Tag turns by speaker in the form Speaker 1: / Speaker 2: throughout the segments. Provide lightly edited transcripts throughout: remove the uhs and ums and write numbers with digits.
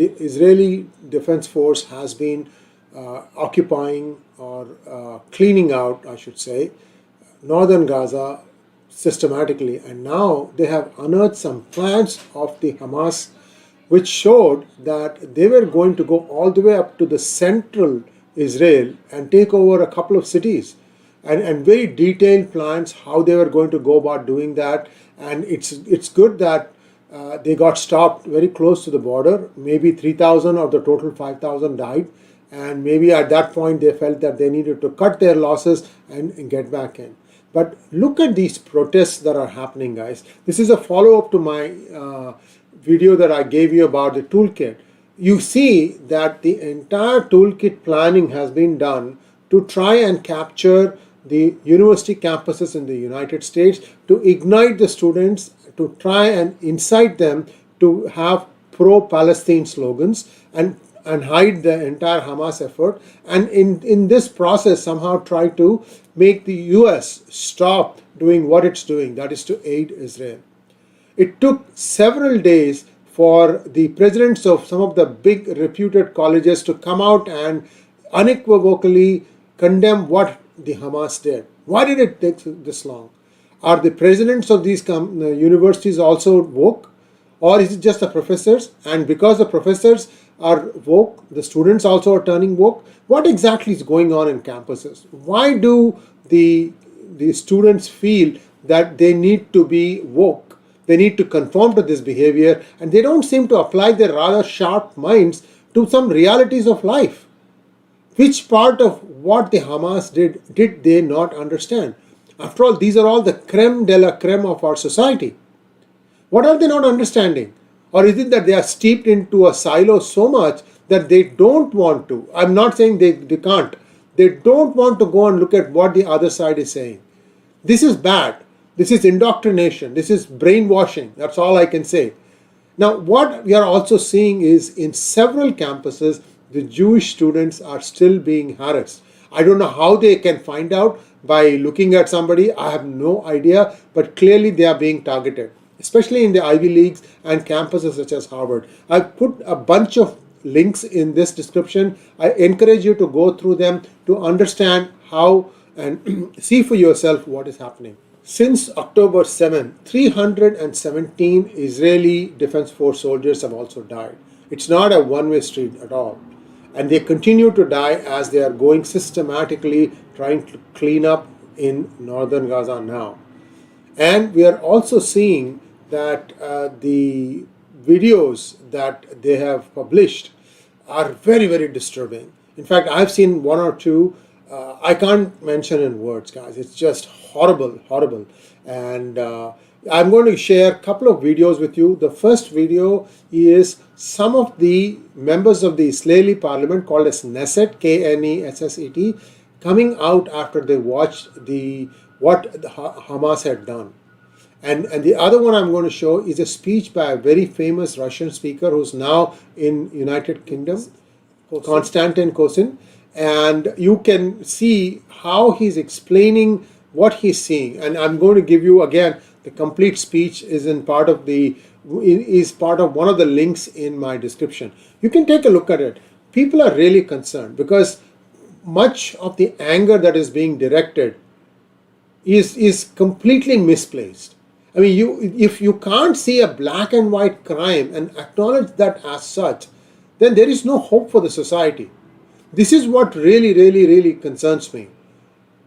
Speaker 1: the Israeli Defense Force has been occupying or cleaning out, I should say, northern Gaza systematically, and now they have unearthed some plans of the Hamas which showed that they were going to go all the way up to the central Israel and take over a couple of cities, and very detailed plans how they were going to go about doing that. And it's good that they got stopped very close to the border. Maybe 3,000 of the total 5,000 died, and maybe at that point they felt that they needed to cut their losses and get back in. But look at these protests that are happening, guys. This is a follow-up to my video that I gave you about the toolkit. You see that the entire toolkit planning has been done to try and capture the university campuses in the United States, to ignite the students, to try and incite them to have pro-Palestine slogans and hide the entire Hamas effort, and in this process somehow try to make the US stop doing what it's doing, that is to aid Israel. It took several days for the presidents of some of the big reputed colleges to come out and unequivocally condemn what the Hamas did. Why did it take this long? Are the presidents of these universities also woke? Or is it just the professors? And because the professors are woke, the students also are turning woke? What exactly is going on in campuses? Why do the students feel that they need to be woke? They need to conform to this behavior, and they don't seem to apply their rather sharp minds to some realities of life. Which part of what the Hamas did they not understand? After all, these are all the creme de la creme of our society. What are they not understanding? Or is it that they are steeped into a silo so much that they don't want to? I'm not saying they can't. They don't want to go and look at what the other side is saying. This is bad. This is indoctrination. This is brainwashing. That's all I can say. Now, what we are also seeing is in several campuses, the Jewish students are still being harassed. I don't know how they can find out by looking at somebody. I have no idea, but clearly they are being targeted, especially in the Ivy Leagues and campuses such as Harvard. I've put a bunch of links in this description. I encourage you to go through them to understand how and see for yourself what is happening. Since October 7, 317 Israeli Defense Force soldiers have also died. It's not a one-way street at all. And they continue to die as they are going systematically trying to clean up in northern Gaza now. And we are also seeing that the videos that they have published are very, very disturbing. In fact, I've seen one or two. I can't mention in words, guys. It's just horrible, horrible. And I'm going to share a couple of videos with you. The first video is some of the members of the Israeli parliament called as Knesset, K-N-E-S-S-E-T, coming out after they watched what Hamas had done. And the other one I'm going to show is a speech by a very famous Russian speaker who's now in United Kingdom, Konstantin Kosin. And you can see how he's explaining what he's seeing. And I'm going to give you again the complete speech is part of one of the links in my description. You can take a look at it. People are really concerned because much of the anger that is being directed is completely misplaced. I mean, if you can't see a black and white crime and acknowledge that as such, then there is no hope for the society. This is what really, really, really concerns me.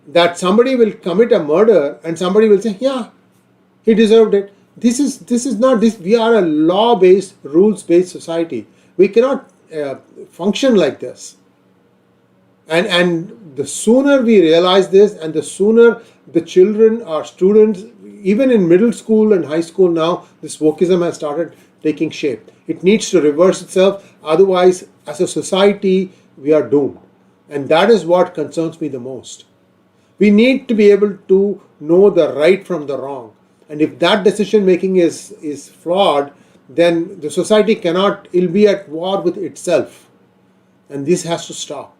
Speaker 1: That somebody will commit a murder and somebody will say, yeah, he deserved it. This is not this. We are a law-based, rules-based society. We cannot function like this. And the sooner we realize this, and the sooner the children or students, even in middle school and high school now, this wokeism has started taking shape. It needs to reverse itself. Otherwise, as a society, we are doomed. And that is what concerns me the most. We need to be able to know the right from the wrong. And if that decision making is flawed, then the society it'll be at war with itself. And this has to stop.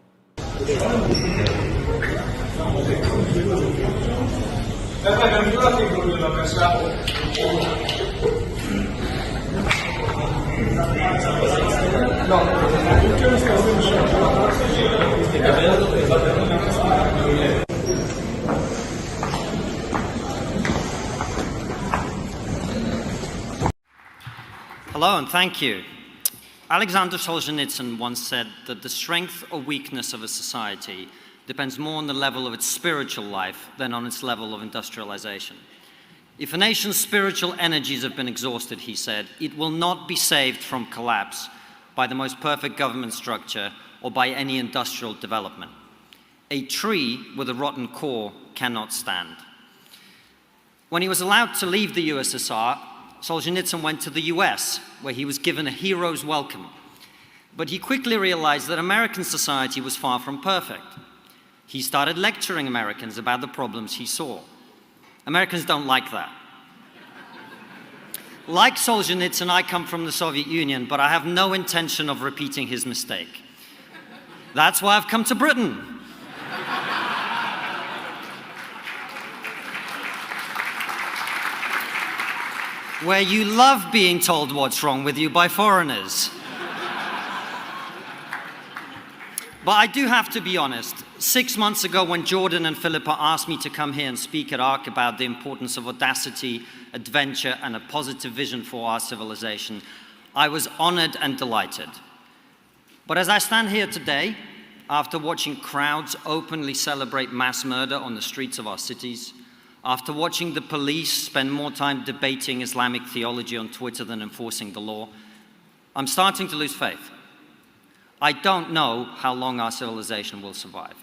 Speaker 2: Hello and thank you. Alexander Solzhenitsyn once said that the strength or weakness of a society depends more on the level of its spiritual life than on its level of industrialization. If a nation's spiritual energies have been exhausted, he said, it will not be saved from collapse by the most perfect government structure or by any industrial development. A tree with a rotten core cannot stand. When he was allowed to leave the USSR, Solzhenitsyn went to the US, where he was given a hero's welcome. But he quickly realized that American society was far from perfect. He started lecturing Americans about the problems he saw. Americans don't like that. Like Solzhenitsyn, I come from the Soviet Union, but I have no intention of repeating his mistake. That's why I've come to Britain. Where you love being told what's wrong with you by foreigners. But I do have to be honest. 6 months ago, when Jordan and Philippa asked me to come here and speak at ARC about the importance of audacity, adventure, and a positive vision for our civilization, I was honored and delighted. But as I stand here today, after watching crowds openly celebrate mass murder on the streets of our cities, after watching the police spend more time debating Islamic theology on Twitter than enforcing the law, I'm starting to lose faith. I don't know how long our civilization will survive.